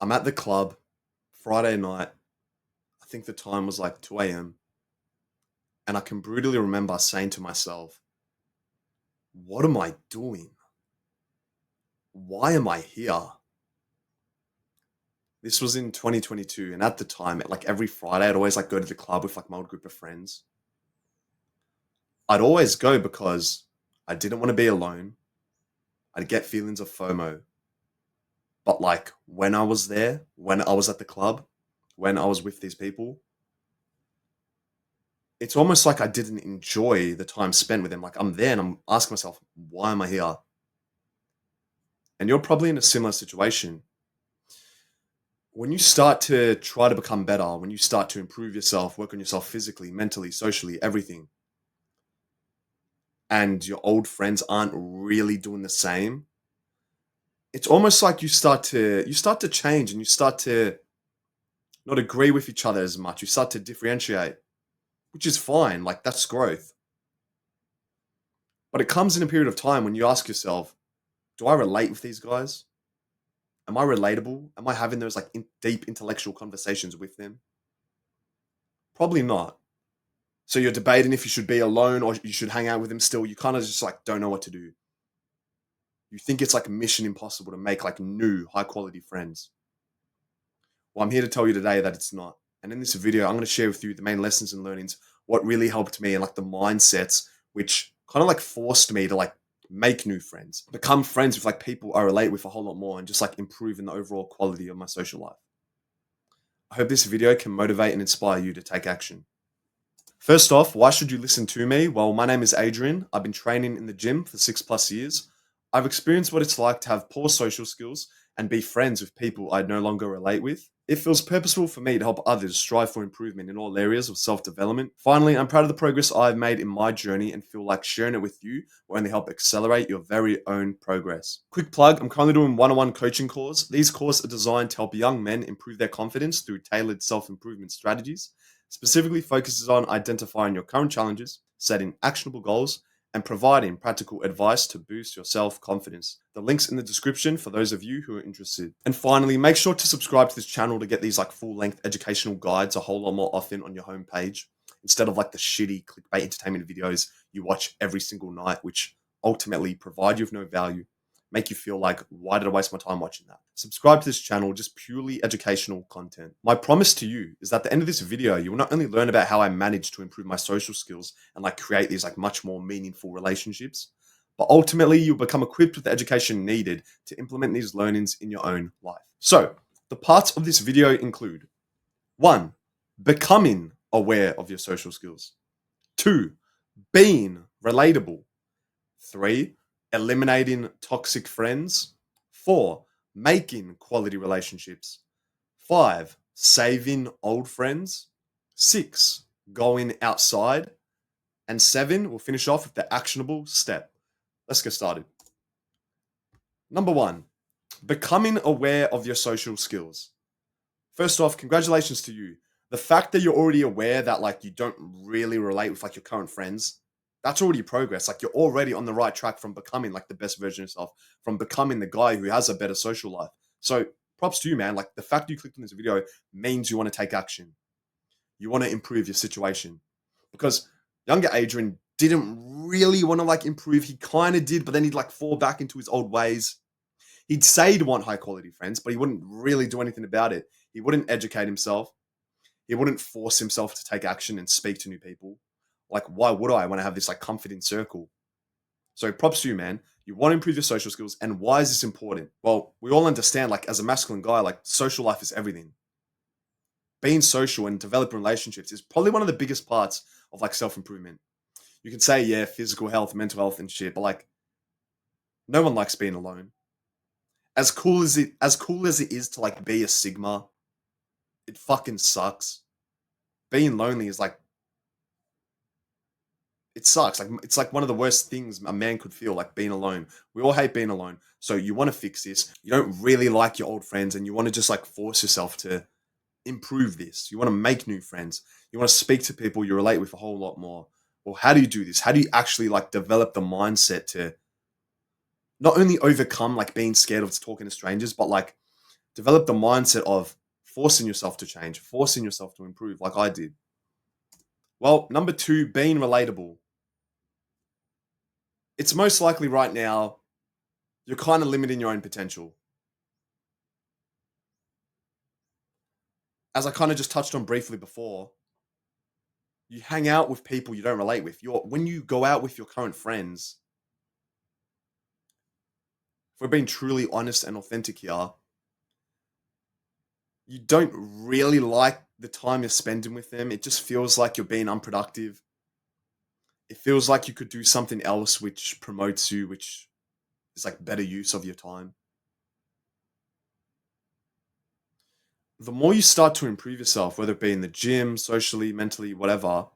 I'm at the club Friday night. I think the time was like 2 a.m. And I can brutally remember saying to myself, what am I doing? Why am I here? This was in 2022. And at the time, like every Friday, I'd always like go to the club with like my old group of friends. I'd always go because I didn't want to be alone. I'd get feelings of FOMO. But like when I was there, when I was at the club, when I was with these people, it's almost like I didn't enjoy the time spent with them. Like I'm there and I'm asking myself, why am I here? And you're probably in a similar situation. When you start to try to become better, when you start to improve yourself, work on yourself physically, mentally, socially, everything, and your old friends aren't really doing the same, it's almost like you start to change and you start to not agree with each other as much. You start to differentiate, which is fine. Like that's growth. But it comes in a period of time when you ask yourself, do I relate with these guys? Am I relatable? Am I having those like deep intellectual conversations with them? Probably not. So you're debating if you should be alone or you should hang out with them still. You kind of just like don't know what to do. You think it's like a mission impossible to make like new high quality friends. Well, I'm here to tell you today that it's not. And in this video, I'm going to share with you the main lessons and learnings, what really helped me and like the mindsets which kind of like forced me to like make new friends, become friends with like people I relate with a whole lot more and just like improving the overall quality of my social life. I hope this video can motivate and inspire you to take action. First off, why should you listen to me? Well, my name is Adrian. I've been training in the gym for 6+ years. I've experienced what it's like to have poor social skills and be friends with people I no longer relate with. It feels purposeful for me to help others strive for improvement in all areas of self-development. Finally, I'm proud of the progress I've made in my journey and feel like sharing it with you will only help accelerate your very own progress. Quick plug, I'm currently doing one-on-one coaching calls. These calls are designed to help young men improve their confidence through tailored self-improvement strategies. Specifically focuses on identifying your current challenges, setting actionable goals, and providing practical advice to boost your self-confidence. The link's in the description for those of you who are interested. And finally, make sure to subscribe to this channel to get these like full-length educational guides a whole lot more often on your homepage, instead of like the shitty clickbait entertainment videos you watch every single night, which ultimately provide you with no value, make you feel like, why did I waste my time watching that? Subscribe to this channel, just purely educational content. My promise to you is that at the end of this video, you will not only learn about how I managed to improve my social skills and like create these like much more meaningful relationships, but ultimately you'll become equipped with the education needed to implement these learnings in your own life. So the parts of this video include 1, becoming aware of your social skills. 2, being relatable. 3, eliminating toxic friends. 4, making quality relationships. 5, saving old friends. 6, going outside. And 7, we'll finish off with the actionable step. Let's get started. Number 1, becoming aware of your social skills. First off, congratulations to you. The fact that you're already aware that like you don't really relate with like your current friends, that's already progress. Like you're already on the right track from becoming like the best version of yourself, from becoming the guy who has a better social life. So props to you, man. Like the fact you clicked on this video means you want to take action. You want to improve your situation. Because younger Adrian didn't really want to like improve. He kind of did, but then he'd like fall back into his old ways. He'd say he'd want high quality friends, but he wouldn't really do anything about it. He wouldn't educate himself. He wouldn't force himself to take action and speak to new people. Like, why would I want to have this like comforting circle? So props to you, man. You want to improve your social skills. And why is this important? Well, we all understand, like, as a masculine guy, like, social life is everything. Being social and developing relationships is probably one of the biggest parts of like self-improvement. You can say, yeah, physical health, mental health and shit, but like, no one likes being alone. As cool as it is to like be a Sigma, it fucking sucks. Being lonely is like, it sucks. Like it's like one of the worst things a man could feel, like being alone. We all hate being alone. So you want to fix this. You don't really like your old friends and you want to just like force yourself to improve this. You want to make new friends. You want to speak to people you relate with a whole lot more. Well, how do you do this? How do you actually like develop the mindset to not only overcome like being scared of talking to strangers, but like Develop the mindset of forcing yourself to change, forcing yourself to improve, like I did. Well, number two, being relatable. It's most likely right now you're kind of limiting your own potential. As I kind of just touched on briefly before, you hang out with people you don't relate with. When you go out with your current friends, if we're being truly honest and authentic here, you don't really like the time you're spending with them. It just feels like you're being unproductive. It feels like you could do something else which promotes you, which is like better use of your time. The more you start to improve yourself, whether it be in the gym, socially, mentally, whatever,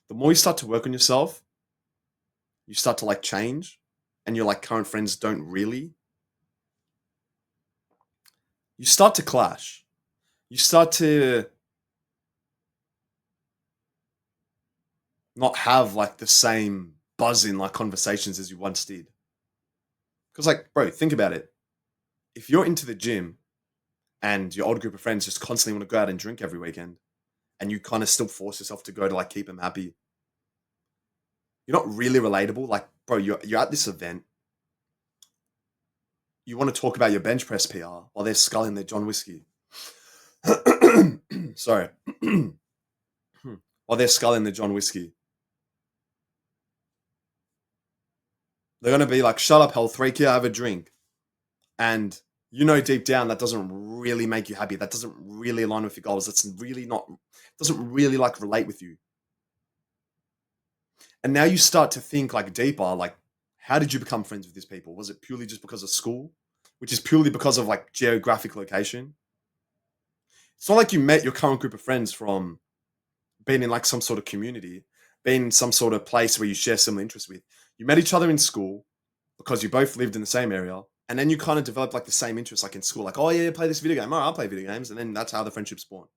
the more you start to work on yourself, you start to like change, and your like current friends don't really. You start to clash. You start to not have like the same buzzing like conversations as you once did. Because like, bro, think about it. If you're into the gym and your old group of friends just constantly want to go out and drink every weekend, and you kind of still force yourself to go to like keep them happy, you're not really relatable. Like, bro, you're at this event. You want to talk about your bench press PR while they're sculling their John Whiskey. Sorry. While they're sculling the John Whiskey. They're going to be like, shut up, health freak, here, have a drink. And you know deep down that doesn't really make you happy. That doesn't really align with your goals. That's really not, doesn't really like relate with you. And now you start to think like deeper, like, how did you become friends with these people? Was it purely just because of school? Which is purely because of like geographic location? It's not like you met your current group of friends from being in like some sort of community, being in some sort of place where you share similar interests with. You met each other in school because you both lived in the same area, and then you kind of developed like the same interests like in school. Like, oh yeah, play this video game. Oh, I'll play video games. And then that's how the friendship's born.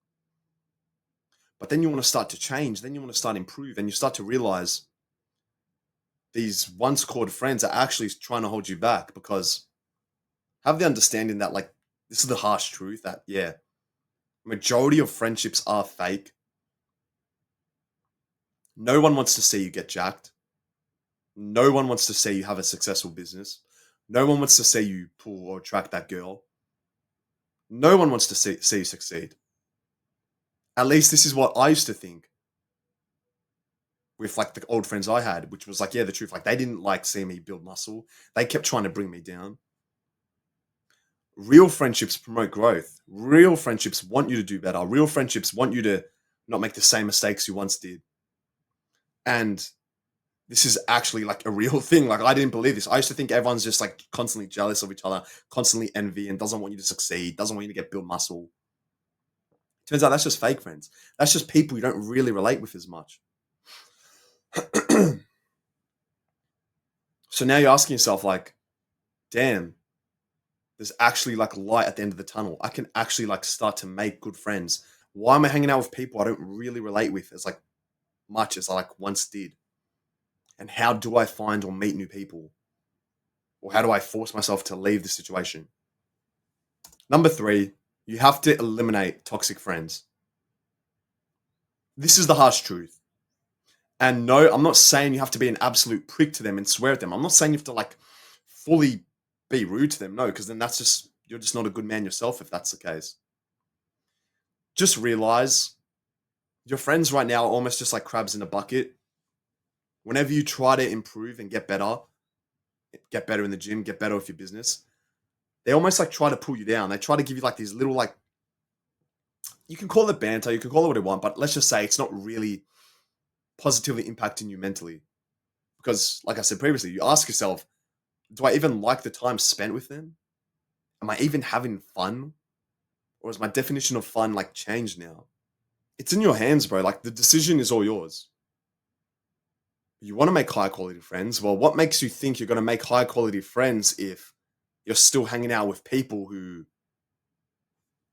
But then you want to start to change. Then you want to start improve. And you start to realize these once called friends are actually trying to hold you back, because have the understanding that like, this is the harsh truth that, yeah, majority of friendships are fake. No one wants to see you get jacked. No one wants to see you have a successful business. No one wants to see you pull or attract that girl. No one wants to see you succeed. At least this is what I used to think with like the old friends I had, which was like, yeah, the truth. Like they didn't like seeing me build muscle. They kept trying to bring me down. Real friendships promote growth. Real friendships want you to do better. Real friendships want you to not make the same mistakes you once did. And this is actually like a real thing. Like I didn't believe this. I used to think everyone's just like constantly jealous of each other, constantly envy, and doesn't want you to succeed, doesn't want you to get build muscle. Turns out that's just fake friends. That's just people you don't really relate with as much. So now you're asking yourself like, damn, there's actually like light at the end of the tunnel. I can actually like start to make good friends. Why am I hanging out with people I don't really relate with as like much as I like once did? And how do I find or meet new people? Or how do I force myself to leave the situation? Number three, you have to eliminate toxic friends. This is the harsh truth. And no, I'm not saying you have to be an absolute prick to them and swear at them. I'm not saying you have to like fully be rude to them. No, because then that's just, you're just not a good man yourself if that's the case. Just realize your friends right now are almost just like crabs in a bucket. Whenever you try to improve and get better in the gym, get better with your business, they almost like try to pull you down. They try to give you like these little like, you can call it banter, you can call it what you want, but let's just say it's not really positively impacting you mentally. Because like I said previously, you ask yourself, do I even like the time spent with them? Am I even having fun? Or is my definition of fun like changed now? It's in your hands, bro. Like the decision is all yours. You want to make high quality friends. Well, what makes you think you're going to make high quality friends if you're still hanging out with people who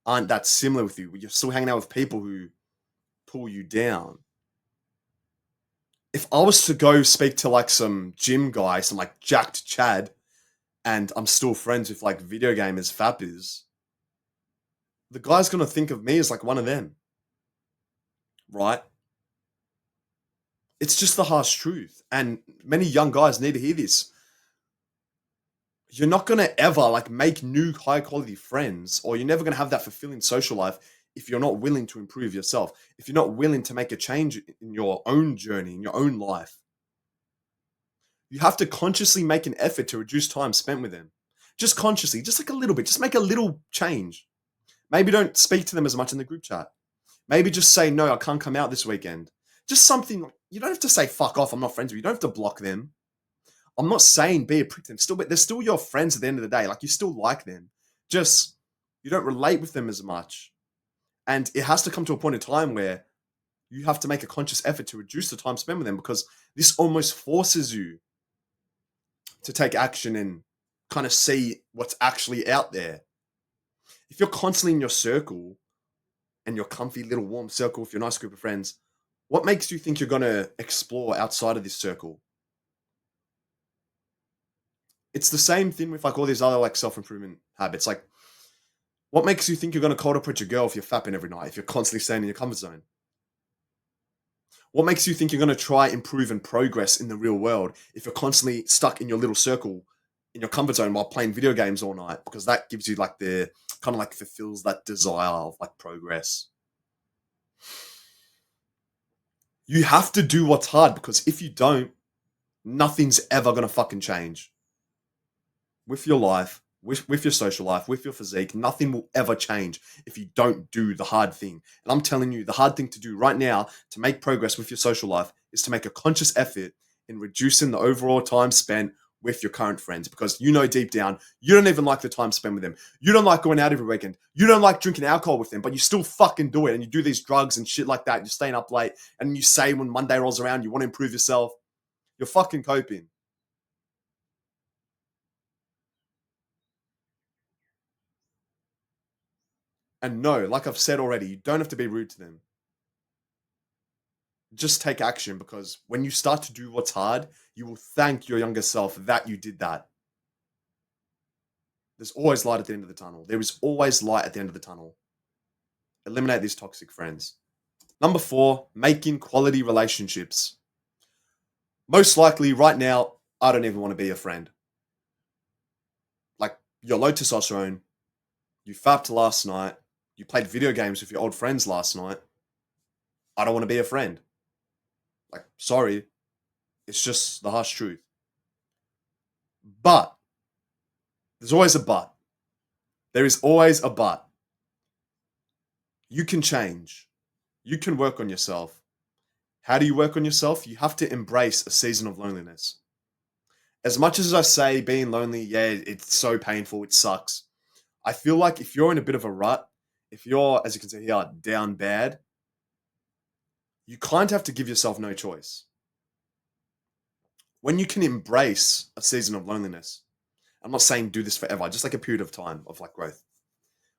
aren't that similar with you? You're still hanging out with people who pull you down. If I was to go speak to like some gym guy, some like jacked Chad, and I'm still friends with like video gamers, fappers, the guy's going to think of me as like one of them, right? It's just the harsh truth. And many young guys need to hear this. You're not going to ever like make new high quality friends, or you're never going to have that fulfilling social life if you're not willing to improve yourself, if you're not willing to make a change in your own journey, in your own life. You have to consciously make an effort to reduce time spent with them. Just consciously, just like a little bit, just make a little change. Maybe don't speak to them as much in the group chat. Maybe just say, no, I can't come out this weekend. Just something, you don't have to say, fuck off, I'm not friends with you. You don't have to block them. I'm not saying be a prick to them. Still, but they're still your friends at the end of the day. Like, you still like them. Just, you don't relate with them as much. And it has to come to a point in time where you have to make a conscious effort to reduce the time spent with them, because this almost forces you to take action and kind of see what's actually out there. If you're constantly in your circle and your comfy little warm circle with your nice group of friends, what makes you think you're going to explore outside of this circle? It's the same thing with like all these other like self-improvement habits. Like, what makes you think you're going to cold approach a girl if you're fapping every night, if you're constantly staying in your comfort zone? What makes you think you're going to try, improve, and progress in the real world if you're constantly stuck in your little circle, in your comfort zone while playing video games all night? Because that gives you like the kind of like fulfills that desire of like progress. You have to do what's hard, because if you don't, nothing's ever going to fucking change. With your life, with your social life, with your physique, nothing will ever change if you don't do the hard thing. And I'm telling you, the hard thing to do right now to make progress with your social life is to make a conscious effort in reducing the overall time spent with your current friends, because you know deep down, you don't even like the time spent with them. You don't like going out every weekend. You don't like drinking alcohol with them, but you still fucking do it. And you do these drugs and shit like that. You're staying up late, and you say when Monday rolls around, you want to improve yourself. You're fucking coping. And no, like I've said already, you don't have to be rude to them. Just take action, because when you start to do what's hard, you will thank your younger self that you did that. There's always light at the end of the tunnel. There is always light at the end of the tunnel. Eliminate these toxic friends. Number 4, making quality relationships. Most likely right now, I don't even want to be a friend. Like, you're low testosterone, you fapped last night, you played video games with your old friends last night. I don't want to be a friend. Like, sorry, it's just the harsh truth. But there's always a but. There is always a but. You can change. You can work on yourself. How do you work on yourself? You have to embrace a season of loneliness. As much as I say being lonely, yeah, it's so painful, it sucks. I feel like if you're in a bit of a rut, if you're, as you can see here, down bad, you kind of have to give yourself no choice. When you can embrace a season of loneliness, I'm not saying do this forever, just like a period of time of like growth.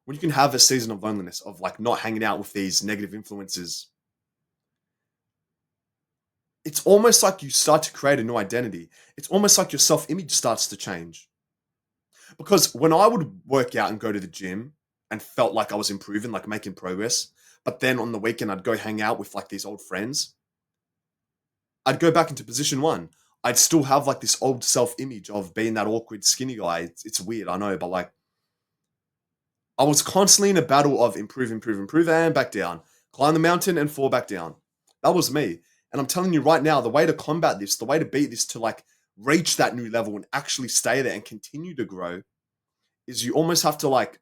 When you can have a season of loneliness, of like not hanging out with these negative influences, it's almost like you start to create a new identity. It's almost like your self-image starts to change. Because when I would work out and go to the gym and felt like I was improving, like making progress, but then on the weekend I'd go hang out with like these old friends, I'd go back into position 1. I'd still have like this old self-image of being that awkward skinny guy. It's weird, I know, but like I was constantly in a battle of improve, and back down. Climb the mountain and fall back down. That was me. And I'm telling you right now, the way to combat this, the way to beat this, to like reach that new level and actually stay there and continue to grow, is you almost have to like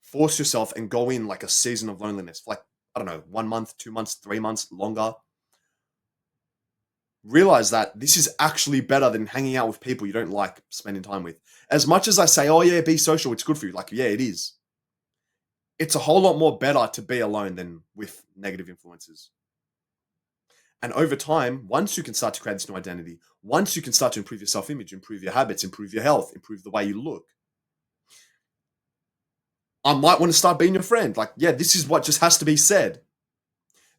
force yourself and go in like a season of loneliness. For like, I don't know, 1 month, 2 months, 3 months, longer. Realize that this is actually better than hanging out with people you don't like spending time with. As much as I say, oh yeah, be social, it's good for you. Like, yeah, it is. It's a whole lot more better to be alone than with negative influences. And over time, once you can start to create this new identity, once you can start to improve your self-image, improve your habits, improve your health, improve the way you look, I might want to start being your friend. Like, yeah, this is what just has to be said.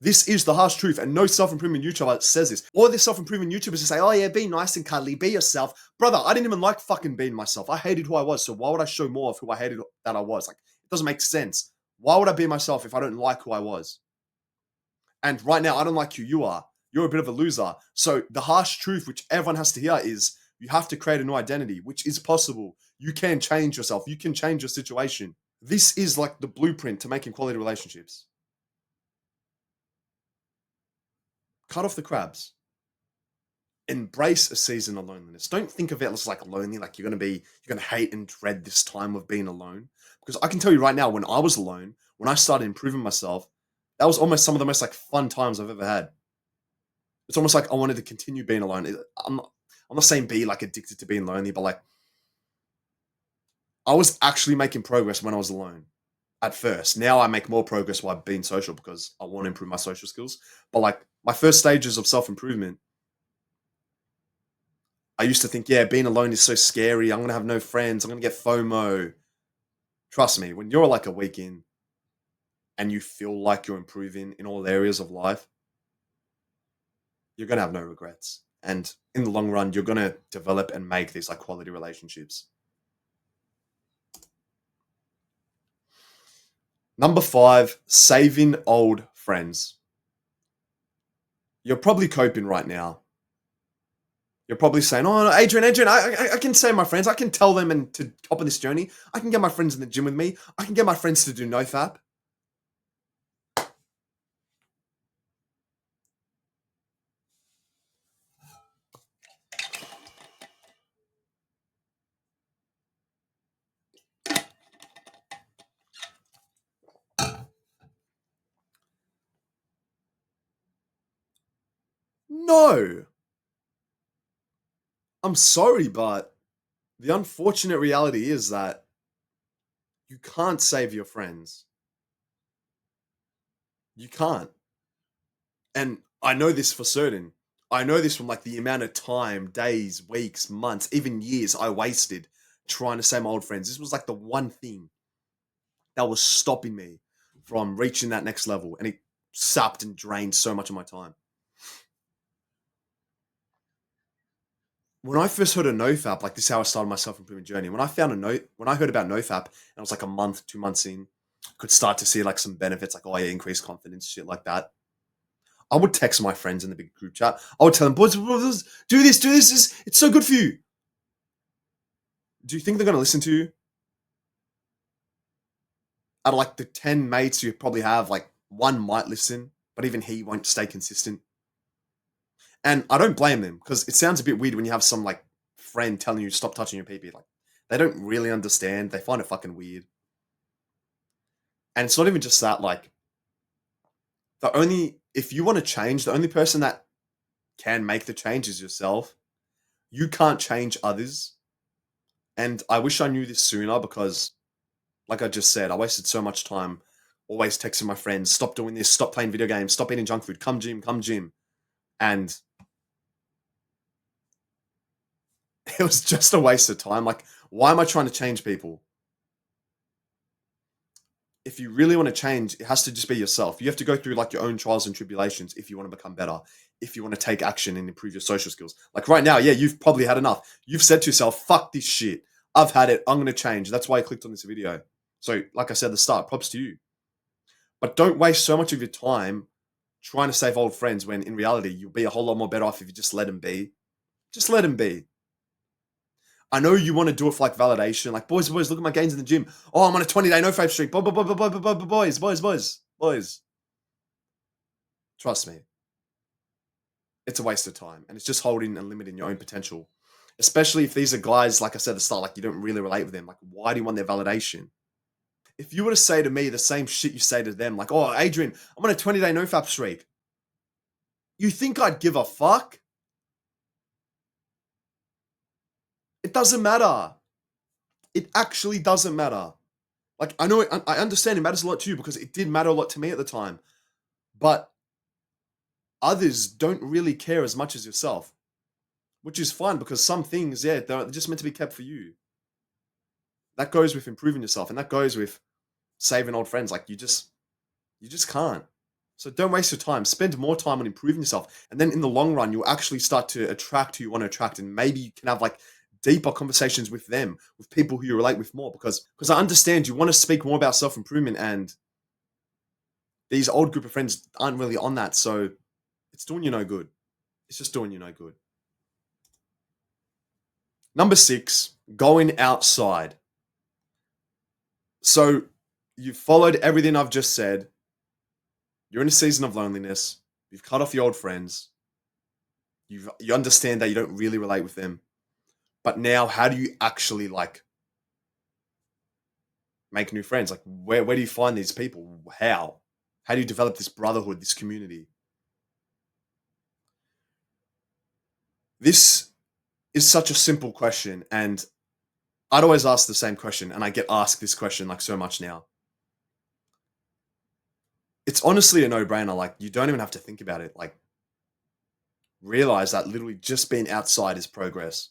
This is the harsh truth, and no self-improvement YouTuber says this. All the self-improvement YouTubers say, oh yeah, be nice and cuddly, be yourself. Brother, I didn't even like fucking being myself. I hated who I was, so why would I show more of who I hated that I was? Like, it doesn't make sense. Why would I be myself if I don't like who I was? And right now, I don't like who you are. You're a bit of a loser. So the harsh truth, which everyone has to hear, is you have to create a new identity, which is possible. You can change yourself. You can change your situation. This is like the blueprint to making quality relationships. Cut off the crabs. Embrace a season of loneliness. Don't think of it as like lonely, like you're gonna hate and dread this time of being alone. Because I can tell you right now, when I was alone, when I started improving myself, that was almost some of the most like fun times I've ever had. It's almost like I wanted to continue being alone. I'm not saying be like addicted to being lonely, but like I was actually making progress when I was alone at first. Now I make more progress while being social because I want to improve my social skills. But like my first stages of self improvement, I used to think, yeah, being alone is so scary. I'm gonna have no friends. I'm gonna get FOMO. Trust me, when you're like a week in and you feel like you're improving in all areas of life, you're gonna have no regrets. And in the long run, you're gonna develop and make these like quality relationships. Number 5, saving old friends. You're probably coping right now. You're probably saying, "Oh, no, Adrian, I can save my friends. I can tell them and to hop on this journey. I can get my friends in the gym with me. I can get my friends to do nofap." No, I'm sorry, but the unfortunate reality is that you can't save your friends. You can't. And I know this for certain. I know this from like the amount of time, days, weeks, months, even years I wasted trying to save my old friends. This was like the one thing that was stopping me from reaching that next level. And it sapped and drained so much of my time. When I first heard of NoFap, like this is how I started my self-improvement journey. When I heard about NoFap, and it was like a month, 2 months in, could start to see like some benefits, like, oh yeah, increased confidence, shit like that. I would text my friends in the big group chat. I would tell them, boys, do this. It's so good for you. Do you think they're going to listen to you? Out of like the 10 mates you probably have, like one might listen, but even he won't stay consistent. And I don't blame them because it sounds a bit weird when you have some like friend telling you stop touching your pee. Like they don't really understand. They find it fucking weird. And it's not even just that. Like if you want to change, the only person that can make the change is yourself. You can't change others. And I wish I knew this sooner because, like I just said, I wasted so much time always texting my friends, stop doing this, stop playing video games, stop eating junk food, come gym, come gym. And it was just a waste of time. Like, why am I trying to change people? If you really want to change, it has to just be yourself. You have to go through like your own trials and tribulations if you want to become better, if you want to take action and improve your social skills. Like right now, yeah, you've probably had enough. You've said to yourself, fuck this shit. I've had it. I'm going to change. That's why I clicked on this video. So, like I said at the start, props to you. But don't waste so much of your time trying to save old friends when in reality, you'll be a whole lot more better off if you just let them be. Just let them be. I know you want to do it for like validation, like boys, look at my gains in the gym. Oh, I'm on a 20-day no fap streak. Boys. Trust me, it's a waste of time, and it's just holding and limiting your own potential. Especially if these are guys, like I said at the start, like you don't really relate with them. Like, why do you want their validation? If you were to say to me the same shit you say to them, like, oh, Adrian, I'm on a 20-day no fap streak, you think I'd give a fuck? It doesn't matter. It actually doesn't matter. Like, I know, I understand it matters a lot to you because it did matter a lot to me at the time. But others don't really care as much as yourself, which is fine because some things, yeah, they're just meant to be kept for you. That goes with improving yourself, and that goes with saving old friends. Like, you just can't. So don't waste your time. Spend more time on improving yourself. And then in the long run, you'll actually start to attract who you want to attract. And maybe you can have like deeper conversations with them, with people who you relate with more. Because I understand you want to speak more about self-improvement and These old group of friends aren't really on that, so it's doing you no good. It's just doing you no good. Number 6, going outside. So you've followed everything I've just said. You're in a season of loneliness. You've cut off your old friends. You understand that you don't really relate with them. But now, how do you actually like make new friends? Like, where do you find these people? How? How do you develop this brotherhood, this community? This is such a simple question, and I'd always ask the same question, and I get asked this question like so much now. It's honestly a no-brainer. Like, you don't even have to think about it. Like, realize that literally just being outside is progress.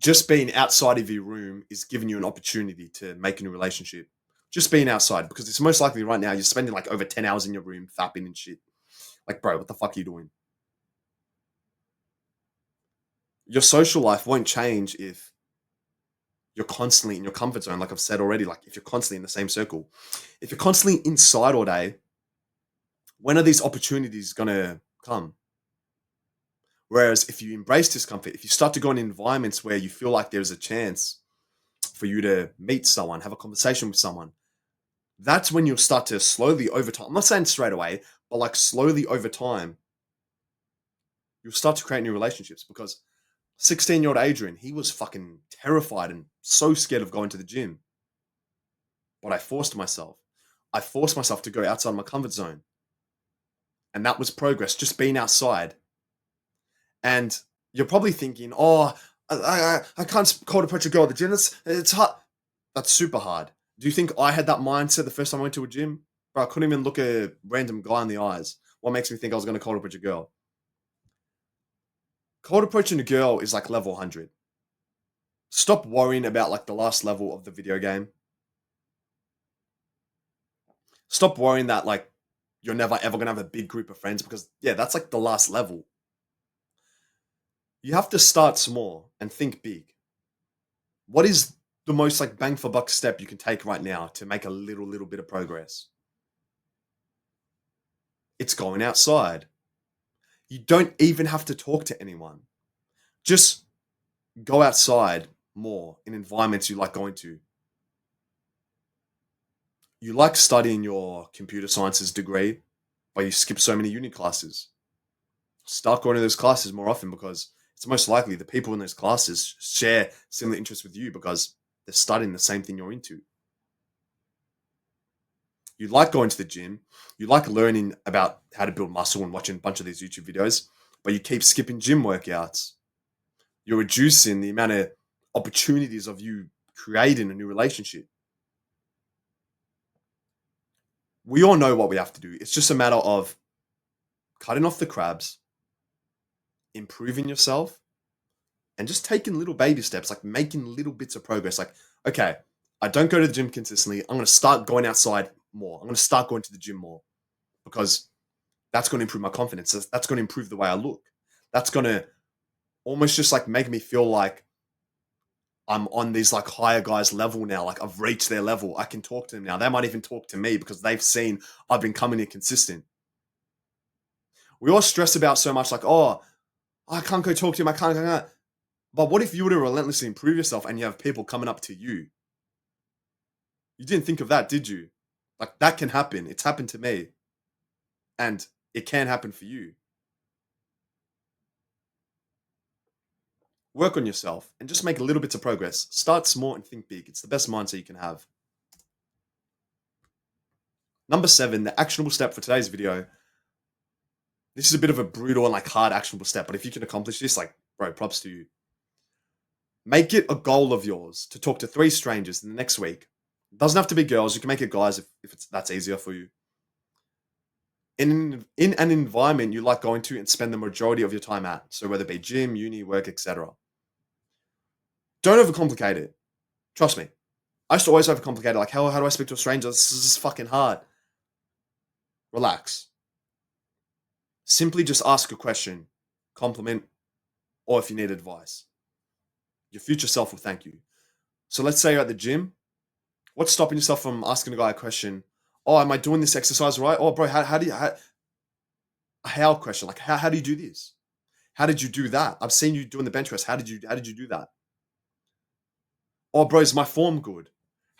Just being outside of your room is giving you an opportunity to make a new relationship. Just being outside, because it's most likely right now you're spending like over 10 hours in your room fapping and shit. Like, bro, what the fuck are you doing? Your social life won't change if you're constantly in your comfort zone, like I've said already. Like, if you're constantly in the same circle, if you're constantly inside all day, when are these opportunities gonna come? Whereas if you embrace discomfort, if you start to go in environments where you feel like there's a chance for you to meet someone, have a conversation with someone, that's when you'll start to slowly over time. I'm not saying straight away, but like slowly over time, you'll start to create new relationships. Because 16-year-old Adrian, he was fucking terrified and so scared of going to the gym. But I forced myself. I forced myself to go outside my comfort zone. And that was progress, just being outside. And you're probably thinking, oh, I can't cold approach a girl at the gym. It's hard. That's super hard. Do you think I had that mindset the first time I went to a gym? Bro, I couldn't even look a random guy in the eyes. What makes me think I was going to cold approach a girl? Cold approaching a girl is like level 100. Stop worrying about like the last level of the video game. Stop worrying that like you're never ever going to have a big group of friends, because yeah, that's like the last level. You have to start small and think big. What is the most like bang for buck step you can take right now to make a little bit of progress? It's going outside. You don't even have to talk to anyone. Just go outside more in environments you like going to. You like studying your computer sciences degree, but you skip so many uni classes. Start going to those classes more often, because it's most likely the people in those classes share similar interests with you because they're studying the same thing you're into. You like going to the gym, you like learning about how to build muscle and watching a bunch of these YouTube videos, but you keep skipping gym workouts. You're reducing the amount of opportunities of you creating a new relationship. We all know what we have to do. It's just a matter of cutting off the crabs, improving yourself, and just taking little baby steps, like making little bits of progress. Like, okay, I don't go to the gym consistently. I'm going to start going outside more. I'm going to start going to the gym more, because that's going to improve my confidence. That's going to improve the way I look. That's going to almost just like make me feel like I'm on these like higher guys level now. Like, I've reached their level. I can talk to them now. They might even talk to me because they've seen I've been coming in consistent. We all stress about so much like, oh, I can't go talk to him. I can't. But what if you were to relentlessly improve yourself and you have people coming up to you? You didn't think of that, did you? Like, that can happen. It's happened to me. And it can happen for you. Work on yourself and just make little bits of progress. Start small and think big. It's the best mindset you can have. Number 7, the actionable step for today's video. This is a bit of a brutal and like hard actionable step, but if you can accomplish this, like, bro, props to you. Make it a goal of yours to talk to 3 strangers in the next week. It doesn't have to be girls. You can make it guys if that's easier for you. In an environment you like going to and spend the majority of your time at. So whether it be gym, uni, work, etc. Don't overcomplicate it. Trust me. I used to always overcomplicate it. Like, how do I speak to a stranger? This is fucking hard. Relax. Simply just ask a question, compliment, or if you need advice. Your future self will thank you. So let's say you're at the gym. What's stopping yourself from asking a guy a question? Oh, am I doing this exercise right? Oh, bro, how do you, how question, like, how do you do this? How did you do that? I've seen you doing the bench press. How did you do that? Oh, bro, is my form good?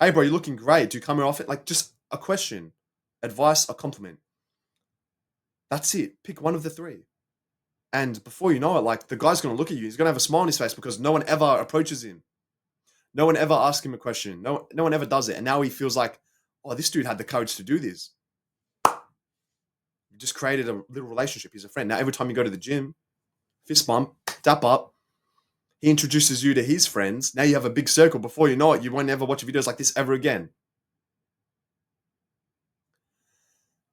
Hey, bro, you're looking great. Do you come here often? Like, just a question, advice, a compliment. That's it. Pick one of the three. And before you know it, like, the guy's going to look at you. He's going to have a smile on his face because no one ever approaches him. No one ever asks him a question. No one ever does it. And now he feels like, oh, this dude had the courage to do this. You just created a little relationship. He's a friend. Now, every time you go to the gym, fist bump, tap up, he introduces you to his friends. Now you have a big circle. Before you know it, you won't ever watch videos like this ever again.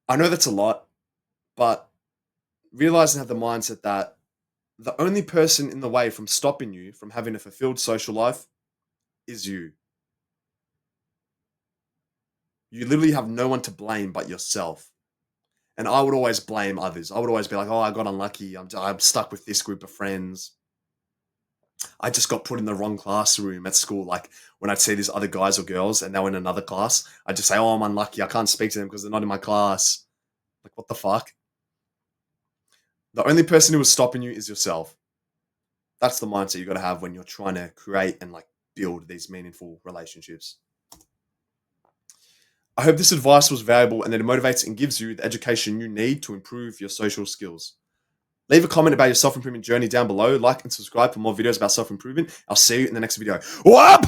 I know that's a lot, but realize and have the mindset that the only person in the way from stopping you from having a fulfilled social life is you. You literally have no one to blame but yourself. And I would always blame others. I would always be like, oh, I got unlucky. I'm stuck with this group of friends. I just got put in the wrong classroom at school. Like when I'd see these other guys or girls and they were in another class, I'd just say, oh, I'm unlucky. I can't speak to them because they're not in my class. Like, what the fuck? The only person who is stopping you is yourself. That's the mindset you got to have when you're trying to create and like build these meaningful relationships. I hope this advice was valuable and that it motivates and gives you the education you need to improve your social skills. Leave a comment about your self-improvement journey down below. Like and subscribe for more videos about self-improvement. I'll see you in the next video. Whoop!